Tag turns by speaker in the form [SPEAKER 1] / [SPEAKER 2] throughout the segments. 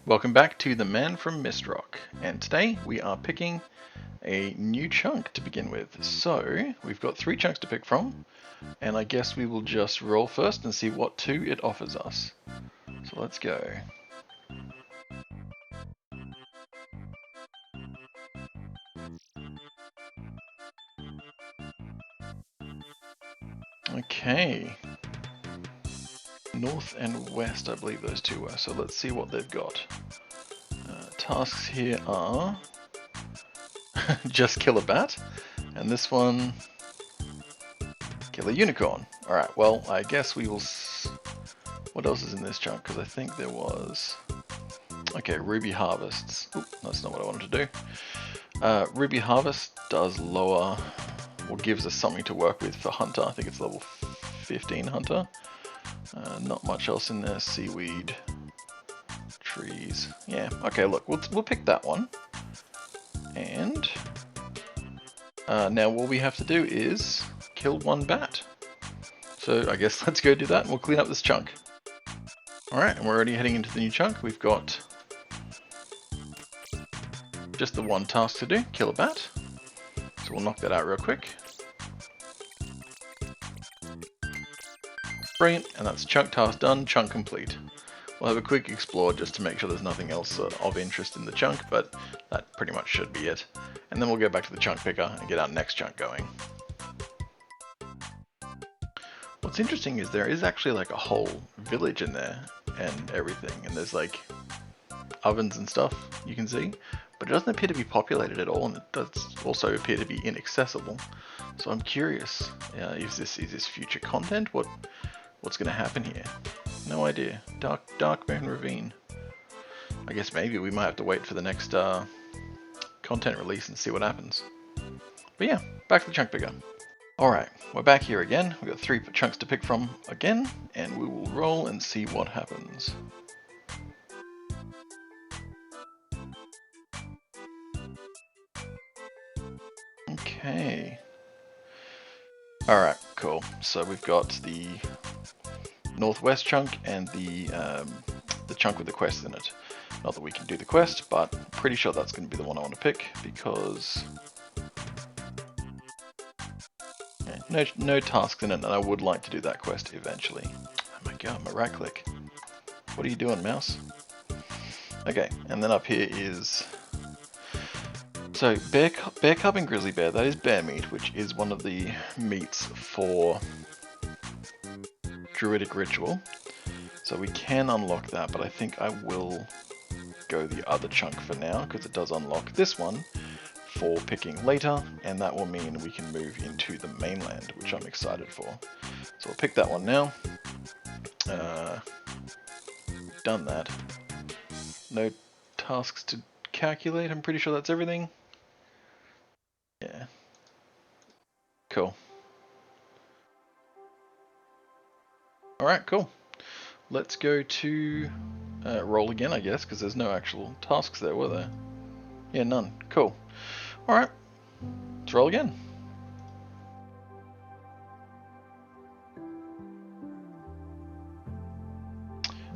[SPEAKER 1] Welcome back to The Man from Mistrock, and today we are picking a new chunk to begin with. So, we've got 3 chunks to pick from, and I guess we will just roll first and see what 2 it offers us. So let's go. Okay. North and west, I believe those 2 were, so let's see what they've got. Tasks here are just kill a bat, and this one, kill a unicorn. Alright, well, I guess we will... What else is in this chunk? Because I think there was... Okay, Ruby Harvests. Oop, that's not what I wanted to do. Ruby Harvest does lower, or gives us something to work with for Hunter. I think it's level 15 Hunter. Not much else in there. Seaweed, trees. Yeah, okay, look, we'll pick that one. And now all we have to do is kill 1 bat. So I guess let's go do that and we'll clean up this chunk. Alright, and we're already heading into the new chunk. We've got just the 1 task to do, kill a bat. So we'll knock that out real quick. Brilliant, and that's chunk task done, chunk complete. We'll have a quick explore just to make sure there's nothing else of interest in the chunk, but that pretty much should be it. And then we'll go back to the chunk picker and get our next chunk going. What's interesting is there is actually like a whole village in there and everything, and there's like ovens and stuff you can see, but it doesn't appear to be populated at all, and it does also appear to be inaccessible. So I'm curious, is this future content? What's going to happen here? No idea. Dark Moon Ravine. I guess maybe we might have to wait for the next content release and see what happens. But yeah, back to the chunk picker. Alright, we're back here again. We've got 3 chunks to pick from again, and we will roll and see what happens. Okay. Alright, cool. So we've got the northwest chunk and the chunk with the quest in it. Not that we can do the quest, but I'm pretty sure that's going to be the one I want to pick because no tasks in it, and I would like to do that quest eventually. Oh my god, my right click. What are you doing, mouse? Okay, and then up here is... So, bear cub and grizzly bear, that is bear meat, which is one of the meats for Druidic Ritual. So we can unlock that, but I think I will go the other chunk for now, because it does unlock this one for picking later, and that will mean we can move into the mainland, which I'm excited for. So we'll pick that one now. Done that. No tasks to calculate, I'm pretty sure that's everything. Yeah. Cool. Alright, cool. Let's go to roll again, I guess, because there's no actual tasks there, were there? Yeah, none. Cool. Alright, let's roll again.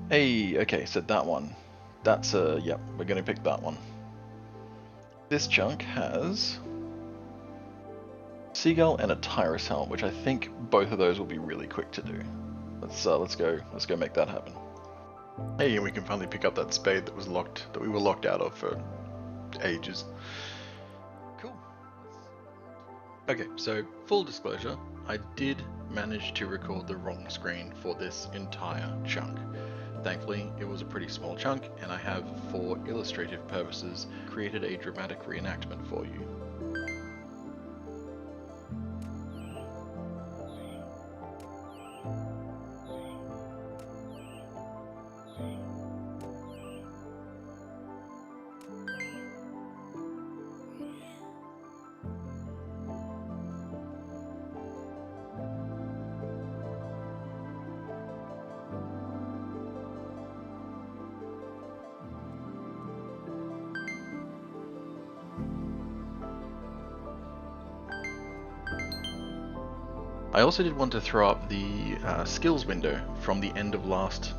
[SPEAKER 1] Hey, okay, so that one. That's, yep, we're going to pick that one. This chunk has Seagull and a Tyrus helmet, which I think both of those will be really quick to do. Let's go make that happen. Hey, and we can finally pick up that spade that we were locked out of for ages. Cool. Okay, so full disclosure, I did manage to record the wrong screen for this entire chunk. Thankfully, it was a pretty small chunk, and I have, for illustrative purposes, created a dramatic reenactment for you. I also did want to throw up the skills window from the end of last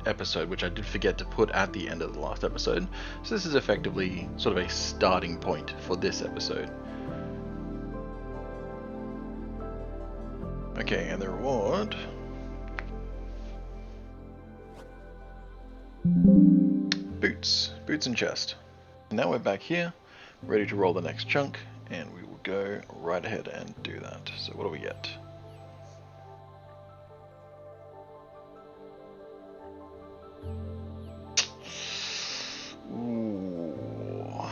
[SPEAKER 1] episode, which I did forget to put at the end of the last episode. So this is effectively sort of a starting point for this episode. Okay, and the reward... Boots and chest. And now we're back here, ready to roll the next chunk, and we will go right ahead and do that. So what do we get? Ooh.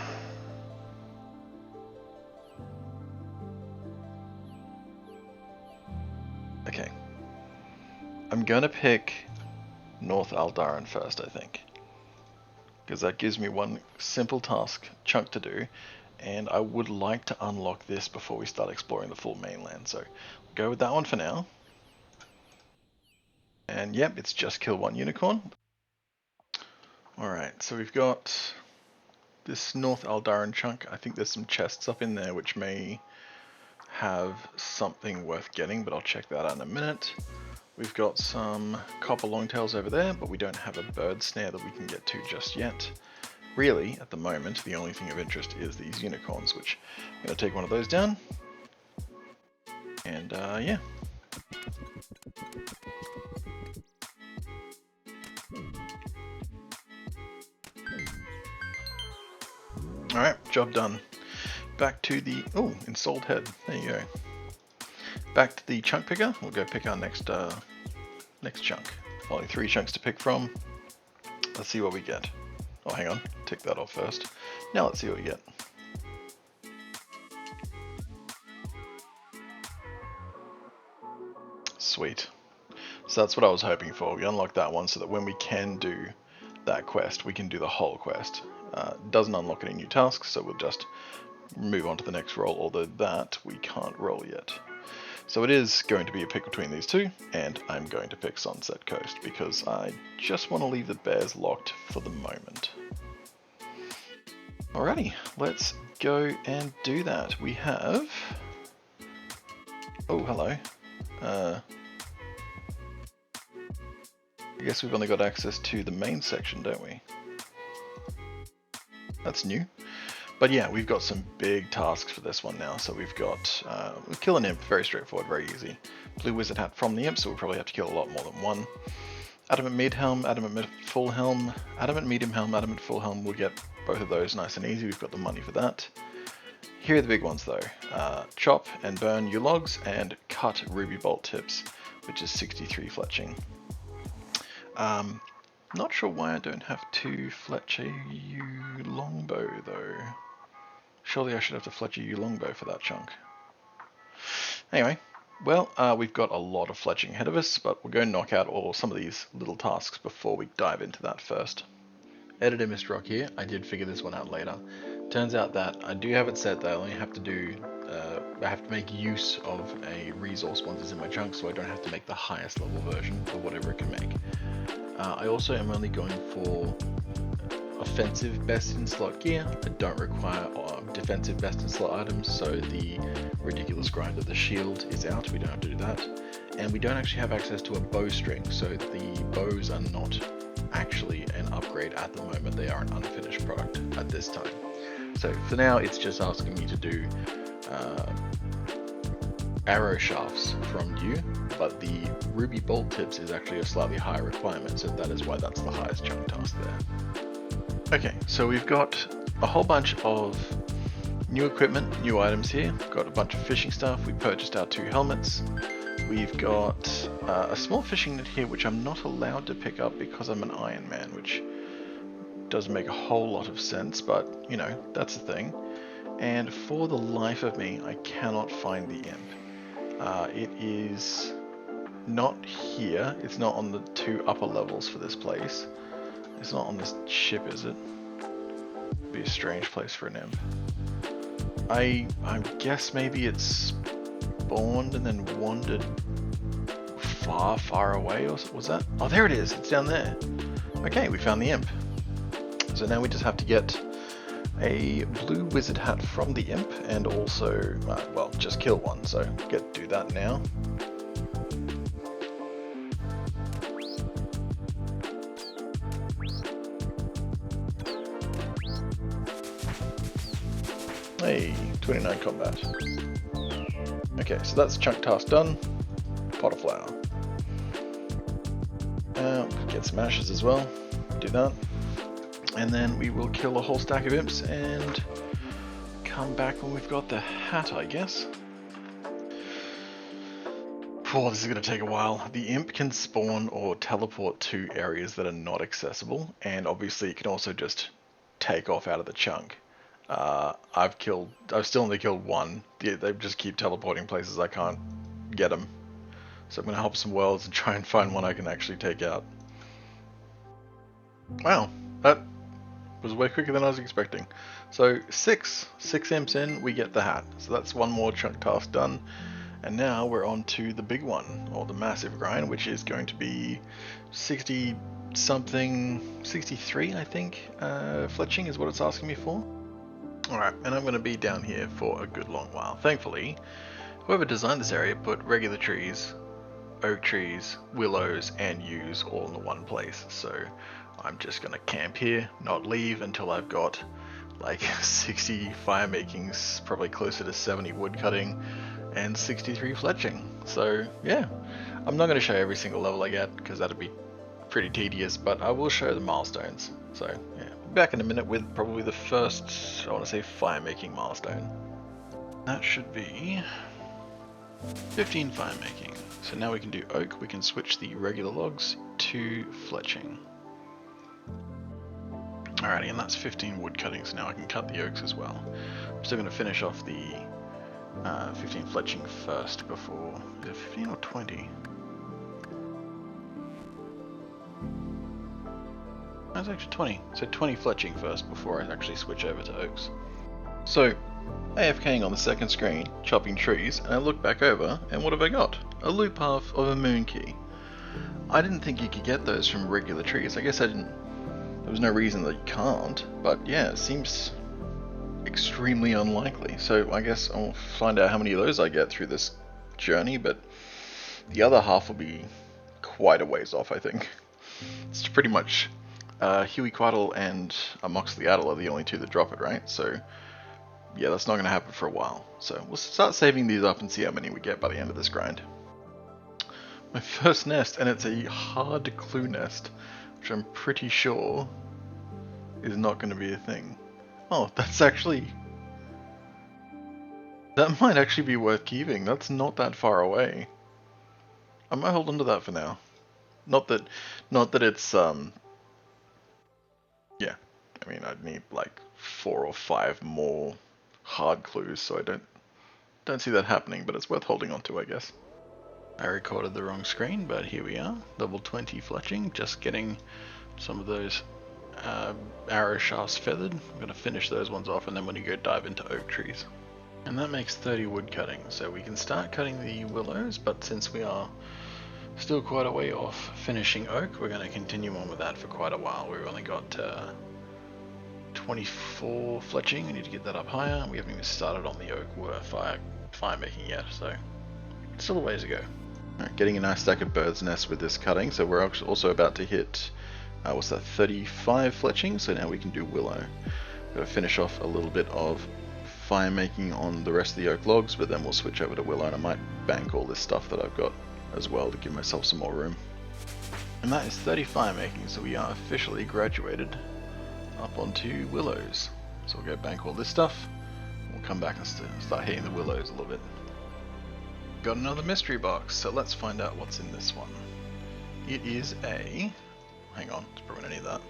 [SPEAKER 1] Okay. I'm gonna pick North Aldarin first, I think. Because that gives me one simple task chunk to do, and I would like to unlock this before we start exploring the full mainland, so we'll go with that one for now. And yep, it's just kill one unicorn. Alright, so we've got this North Aldarin chunk. I think there's some chests up in there which may have something worth getting, but I'll check that out in a minute. We've got some copper longtails over there, but we don't have a bird snare that we can get to just yet. Really, at the moment, the only thing of interest is these unicorns, which I'm going to take one of those down. And yeah. Alright, job done. Back to the... oh, installed head. There you go. Back to the chunk picker. We'll go pick our next chunk. Only 3 chunks to pick from. Let's see what we get. Oh, hang on. Tick that off first. Now let's see what we get. Sweet. So that's what I was hoping for. We unlock that one so that when we can do that quest, we can do the whole quest. Doesn't unlock any new tasks, so we'll just move on to the next roll, although that we can't roll yet. So it is going to be a pick between these two, and I'm going to pick Sunset Coast because I just want to leave the bears locked for the moment. Alrighty, let's go and do that. We have... oh, hello. I guess we've only got access to the main section, don't we? That's new. But yeah, we've got some big tasks for this one now. So we've got kill an imp, very straightforward, very easy. Blue wizard hat from the imp, so we'll probably have to kill a lot more than one. Adamant mid helm, adamant full helm, adamant medium helm, adamant full helm. We'll get both of those nice and easy. We've got the money for that. Here are the big ones though. Chop and burn yew logs and cut ruby bolt tips, which is 63 fletching. Not sure why I don't have to fletch a yew longbow though. Surely I should have to fletch a yew longbow for that chunk. Anyway, well, we've got a lot of fletching ahead of us, but we'll go knock out some of these little tasks before we dive into that first. Editor Mist Rock here. I did figure this one out later. Turns out that I do have it set that I only have to do, I have to make use of a resource once it's in my chunk, so I don't have to make the highest level version of whatever it can make. I also am only going for offensive best in slot gear. I don't require defensive best in slot items, so the ridiculous grind of the shield is out. We don't have to do that. And we don't actually have access to a bowstring, so the bows are not actually an upgrade at the moment. They are an unfinished product at this time. So for now, it's just asking me to do arrow shafts from yew, but the ruby bolt tips is actually a slightly higher requirement, so that is why that's the highest chunk task there. Okay, so we've got a whole bunch of new equipment, new items here. We've got a bunch of fishing stuff. We purchased our 2 helmets. We've got a small fishing net here, which I'm not allowed to pick up because I'm an Ironman, which doesn't make a whole lot of sense, but you know, that's the thing. And for the life of me, I cannot find the imp. It is not here. It's not on the 2 upper levels for this place. It's not on this ship, is it? It'd be a strange place for an imp. I guess maybe it's spawned and then wandered far, far away, or was that? Oh, there it is. It's down there. Okay, we found the imp. So now we just have to get a blue wizard hat from the imp and also, well, just kill one. So do that now. Hey, 29 combat. Okay, so that's chunk task done. Pot of flour. Get some ashes as well. Do that. And then we will kill a whole stack of imps and come back when we've got the hat, I guess. Oh, this is going to take a while. The imp can spawn or teleport to areas that are not accessible, and obviously it can also just take off out of the chunk. I've still only killed one. They just keep teleporting places I can't get them. So I'm going to help some worlds and try and find one I can actually take out. Wow, that was way quicker than I was expecting. So six imps in, we get the hat. So that's one more chunk task done. And now we're on to the big one, or the massive grind, which is going to be 60 something, 63 I think, fletching is what it's asking me for. Alright, and I'm going to be down here for a good long while. Thankfully, whoever designed this area put regular trees, oak trees, willows, and yews all in the one place. So I'm just going to camp here, not leave until I've got like 60 fire makings, probably closer to 70 wood cutting, and 63 fletching. So yeah, I'm not going to show every single level I get because that'd be pretty tedious, but I will show the milestones. So yeah, back in a minute with probably the first, I want to say, fire making milestone. That should be 15 fire making. So now we can do oak, we can switch the regular logs to fletching. Alrighty, and that's 15 wood cutting, so now I can cut the oaks as well. I'm still going to finish off the 15 fletching first before, is it 15 or 20? That's actually 20, so 20 fletching first before I actually switch over to oaks. So, AFKing on the second screen, chopping trees, and I look back over, and what have I got? A loop path of a moon key. I didn't think you could get those from regular trees. I guess there was no reason that you can't, but yeah, it seems extremely unlikely. So I guess I'll find out how many of those I get through this journey, but the other half will be quite a ways off, I think. It's pretty much Huey Quaddle and Moxley-Addle are the only two that drop it, right? So yeah, that's not going to happen for a while. So we'll start saving these up and see how many we get by the end of this grind. My first nest, and it's a hard clue nest, which I'm pretty sure is not going to be a thing. Oh, that might actually be worth keeping. That's not that far away. I might hold on to that for now. Not that it's yeah. I mean, I'd need like 4 or 5 more hard clues, so I don't see that happening, but it's worth holding on to, I guess. I recorded the wrong screen, but here we are. Level 20 fletching, just getting some of those arrow shafts feathered. I'm going to finish those ones off, and then we're going to go dive into oak trees. And that makes 30 wood cutting, so we can start cutting the willows, but since we are still quite a way off finishing oak, we're going to continue on with that for quite a while. We've only got 24 fletching, we need to get that up higher. We haven't even started on the oak fire making yet, so still a ways to go. Alright, getting a nice stack of bird's nests with this cutting, so we're also about to hit, what's that, 35 fletching, so now we can do willow. Gotta finish off a little bit of fire making on the rest of the oak logs, but then we'll switch over to willow, and I might bank all this stuff that I've got as well to give myself some more room. And that is 30 fire making, so we are officially graduated up onto willows. So we'll go bank all this stuff, we'll come back and start hitting the willows a little bit. Got another mystery box, so let's find out what's in this one. It is hang on, let's prevent any of that.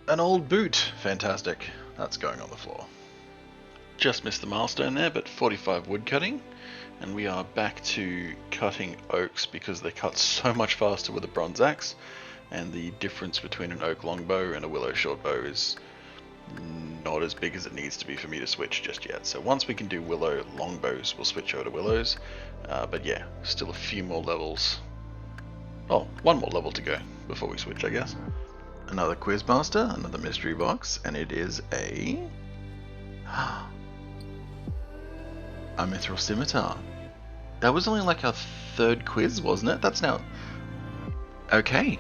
[SPEAKER 1] An old boot, fantastic. That's going on the floor. Just missed the milestone there, but 45 wood cutting, and we are back to cutting oaks because they cut so much faster with a bronze axe, and the difference between an oak longbow and a willow shortbow is not as big as it needs to be for me to switch just yet. So once we can do willow longbows, we'll switch over to willows, but yeah, still a few more levels. Oh, one more level to go before we switch, I guess. Another quizmaster, another mystery box, and it is a mithril scimitar. That was only like our 3rd quiz, wasn't it? That's now okay.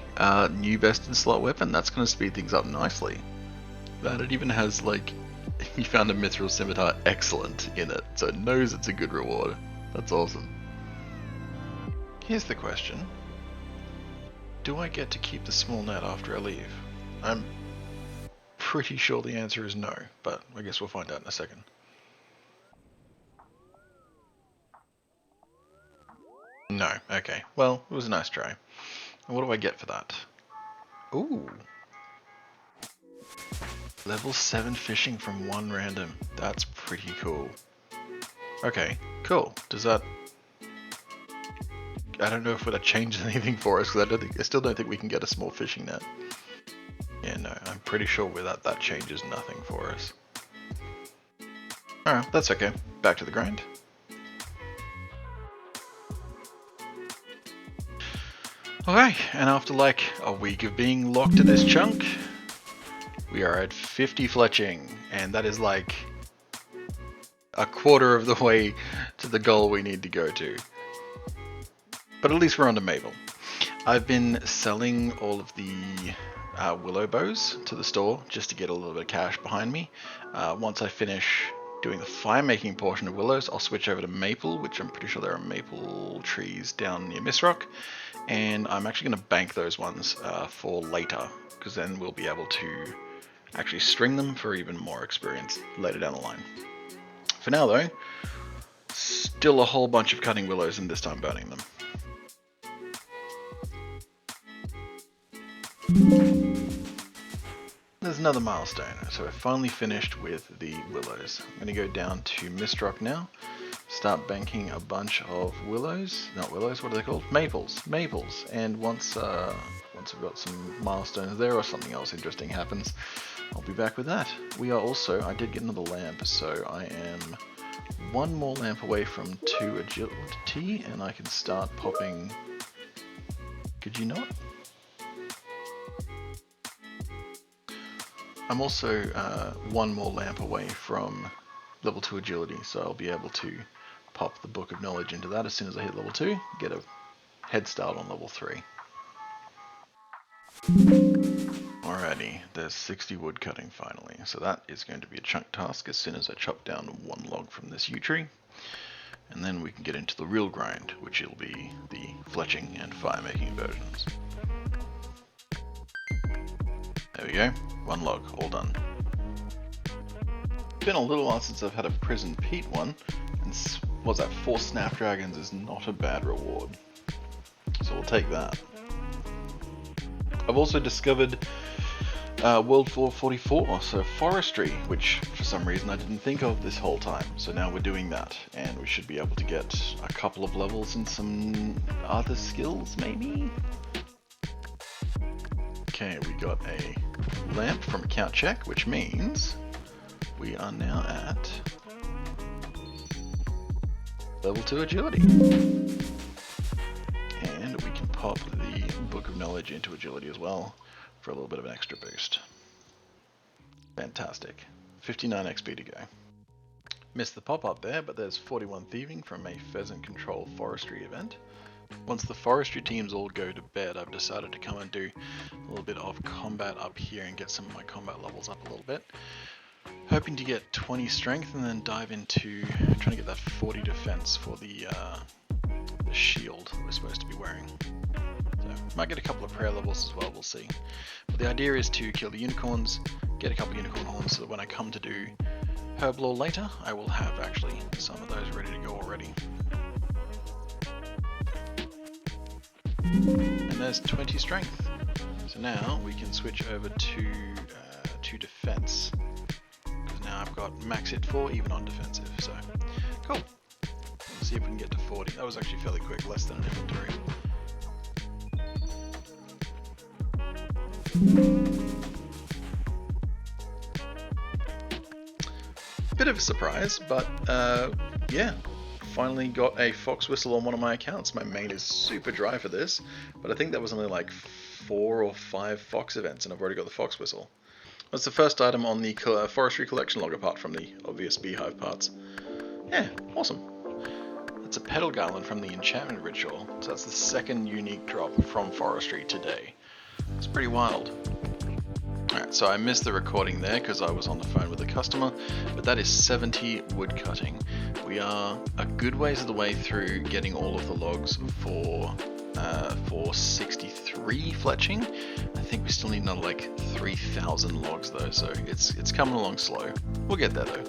[SPEAKER 1] New best in slot weapon. That's going to speed things up nicely. That it even has like You found a mithril scimitar excellent in it, so it knows it's a good reward. That's awesome. Here's the question. Do I get to keep the small net after I leave? I'm pretty sure the answer is no, but I guess we'll find out in a second. No, okay. Well, it was a nice try. And what do I get for that? Ooh. Level 7 fishing from one random. That's pretty cool. Okay, cool. Does that... I don't know if that changes anything for us, because I still don't think we can get a small fishing net. Yeah, no, I'm pretty sure without that changes nothing for us. Alright, that's okay. Back to the grind. Okay, and after like a week of being locked to this chunk, we are at 50 fletching, and that is like a quarter of the way to the goal we need to go to. But at least we're on to Maple. I've been selling all of the willow bows to the store just to get a little bit of cash behind me. Once I finish doing the fire making portion of willows, I'll switch over to maple, which I'm pretty sure there are maple trees down near Misrock. And I'm actually going to bank those ones for later, because then we'll be able to actually string them for even more experience later down the line. For now though, still a whole bunch of cutting willows and this time burning them. There's another milestone, so we're finally finished with the willows. I'm going to go down to Mistrock now, start banking a bunch of willows, not willows, what are they called? Maples, and once I've got some milestones there or something else interesting happens, I'll be back with that. We are also, I did get another lamp, so I am one more lamp away from 2 agility, and I can start popping, could you not? I'm also one more lamp away from level 2 agility, so I'll be able to pop the Book of Knowledge into that as soon as I hit level 2, get a head start on level 3. Alrighty, there's 60 wood cutting finally, so that is going to be a chunk task as soon as I chop down one log from this yew tree. And then we can get into the real grind, which will be the fletching and fire making versions. There we go, one log, all done. It's been a little while since I've had a Prison Pete one, and what's that, 4 snapdragons is not a bad reward. So we'll take that. I've also discovered World 444, so forestry, which for some reason I didn't think of this whole time. So now we're doing that, and we should be able to get a couple of levels and some other skills, maybe? Okay, we got a lamp from account check, which means we are now at level 2 agility. And we can pop the Book of Knowledge into agility as well for a little bit of an extra boost. Fantastic. 59 XP to go. Missed the pop-up there, but there's 41 thieving from a pheasant control forestry event. Once the forestry teams all go to bed, I've decided to come and do a little bit of combat up here and get some of my combat levels up a little bit. Hoping to get 20 strength and then dive into trying to get that 40 defense for the shield we're supposed to be wearing. So might get a couple of prayer levels as well, we'll see. But the idea is to kill the unicorns, get a couple of unicorn horns so that when I come to do herblore later, I will have actually some of those ready to go already. And there's 20 strength. So now we can switch over to defense. Because now I've got max hit 4 even on defensive. So cool. Let's see if we can get to 40. That was actually fairly quick, less than an inventory. Bit of a surprise, but yeah. Finally got a fox whistle on one of my accounts. My main is super dry for this, but I think that was only like 4 or 5 fox events and I've already got the fox whistle. That's the first item on the forestry collection log apart from the obvious beehive parts. Yeah, awesome. That's a petal garland from the enchantment ritual, so that's the second unique drop from forestry today. It's pretty wild. Alright, So I missed the recording there because I was on the phone with a customer, but that is 70 wood cutting. We are a good ways of the way through getting all of the logs for 63 fletching. I think we still need another like 3,000 logs though, so it's coming along slow. We'll get there though.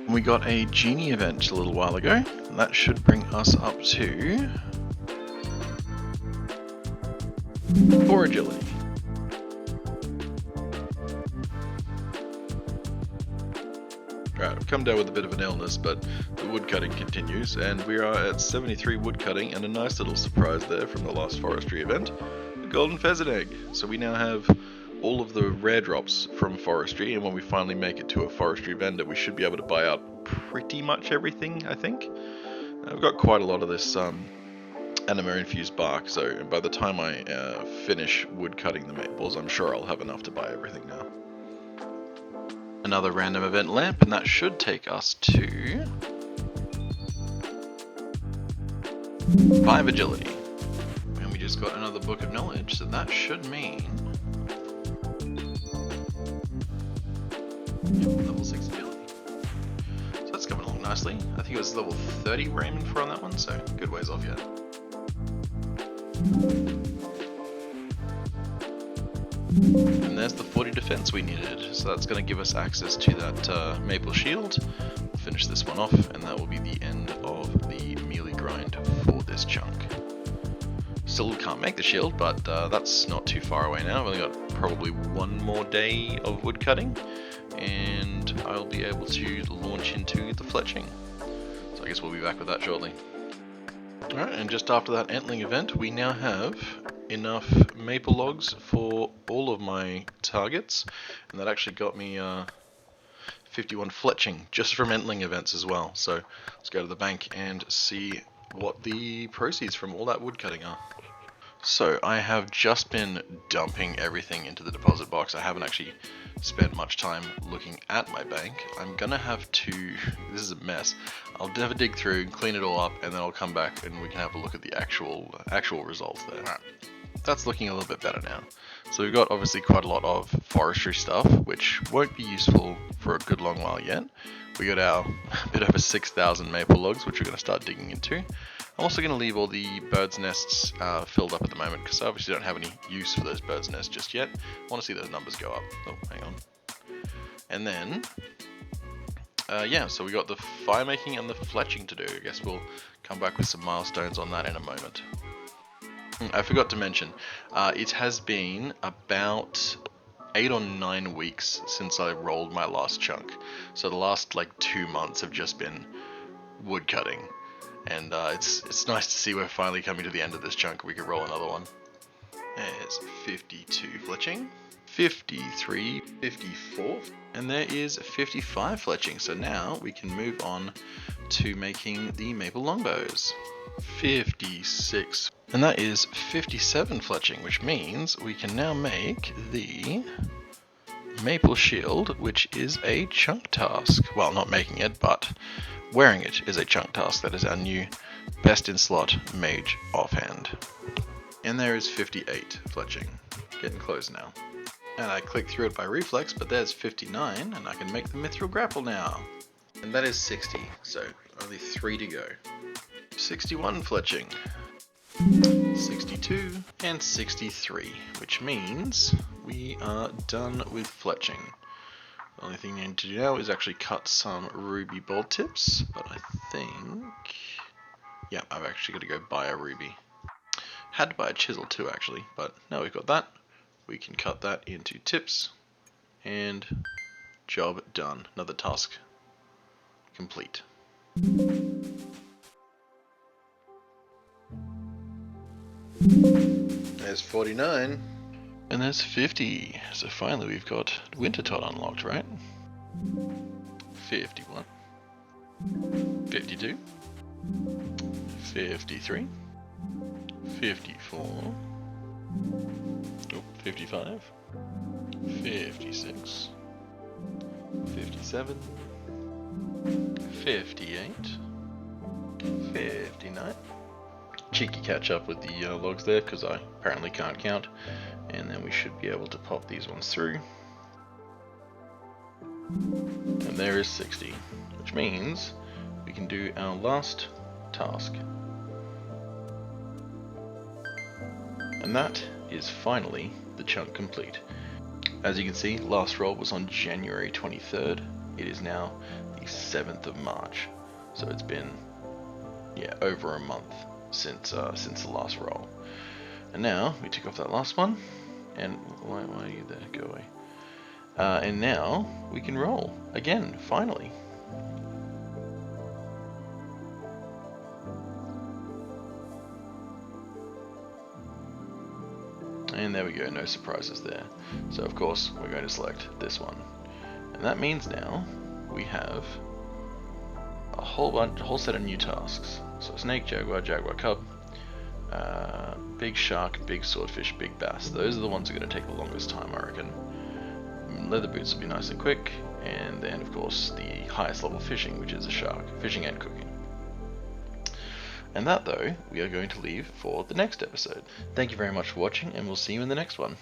[SPEAKER 1] We got a genie event a little while ago, and that should bring us up to 4 agility. Right, I've come down with a bit of an illness, but the woodcutting continues, and we are at 73 woodcutting, and a nice little surprise there from the last forestry event, the golden pheasant egg. So we now have all of the rare drops from forestry, and when we finally make it to a forestry vendor, we should be able to buy out pretty much everything, I think. I've got quite a lot of this anima infused bark, so by the time I finish woodcutting the maples, I'm sure I'll have enough to buy everything now. Another random event lamp, and that should take us to 5 agility. And we just got another book of knowledge, so that should mean level 6 agility. So that's coming along nicely. I think it was level 30 we're aiming for on that one, so good ways off yet. And there's the 40 defense we needed, so that's going to give us access to that maple shield. We'll finish this one off, and that will be the end of the melee grind for this chunk. Still can't make the shield, but that's not too far away now. I've only got probably one more day of wood cutting, and I'll be able to launch into the fletching. So I guess we'll be back with that shortly. Alright, and just after that Entling event, we now have enough maple logs for all of my targets, and that actually got me 51 fletching just from Entling events as well. So let's go to the bank and see what the proceeds from all that wood cutting are. So I have just been dumping everything into the deposit box. I haven't actually spent much time looking at my bank. I'm gonna have to, this is a mess. I'll never dig through, clean it all up, and then I'll come back and we can have a look at the actual results there. Right. That's looking a little bit better now. So we've got obviously quite a lot of forestry stuff, which won't be useful for a good long while yet. We got our bit over 6,000 maple logs, which we're going to start digging into. I'm also going to leave all the birds' nests filled up at the moment, because I obviously don't have any use for those birds' nests just yet. I want to see those numbers go up. Oh, hang on. And then, yeah, so we got the fire making and the fletching to do. I guess we'll come back with some milestones on that in a moment. I forgot to mention, it has been about 8 or 9 weeks since I rolled my last chunk. So the last like 2 months have just been wood cutting. And it's nice to see we're finally coming to the end of this chunk. We could roll another one. There's 52 fletching, 53, 54, and there is 55 fletching. So now we can move on to making the maple longbows. 56. And that is 57 fletching, which means we can now make the maple shield, which is a chunk task. Well, not making it, but wearing it is a chunk task. That is our new best in slot mage offhand. And there is 58 fletching. Getting close now. And I clicked through it by reflex, but there's 59, and I can make the mithril grapple now. And that is 60, so only 3 to go. 61 fletching. 62 and 63, which means we are done with fletching. The only thing we need to do now is actually cut some ruby bolt tips, but I think, yeah, I've actually got to go buy a ruby. Had to buy a chisel too actually, but now we've got that, we can cut that into tips, and job done. Another task complete. There's 49. And there's 50. So finally we've got Winter Tot unlocked, right? 51. 52. 53. 54. Oh, 55. 56. 57. 58. 59. cheeky catch up with the logs there, because I apparently can't count. And then we should be able to pop these ones through. And there is 60, which means we can do our last task. And that is finally the chunk complete. As you can see, last roll was on January 23rd. It is now the 7th of March. So it's been, yeah, over a month since the last roll. And now we tick off that last one. And why are you there? Go away. And now we can roll again, finally. And there we go, no surprises there. So of course we're going to select this one. And that means now we have a whole set of new tasks. So snake, jaguar, jaguar cub, big shark, big swordfish, big bass. Those are the ones that are going to take the longest time, I reckon. Leather boots will be nice and quick, and then of course the highest level fishing, which is a shark, fishing and cooking. And that though, we are going to leave for the next episode. Thank you very much for watching, and we'll see you in the next one.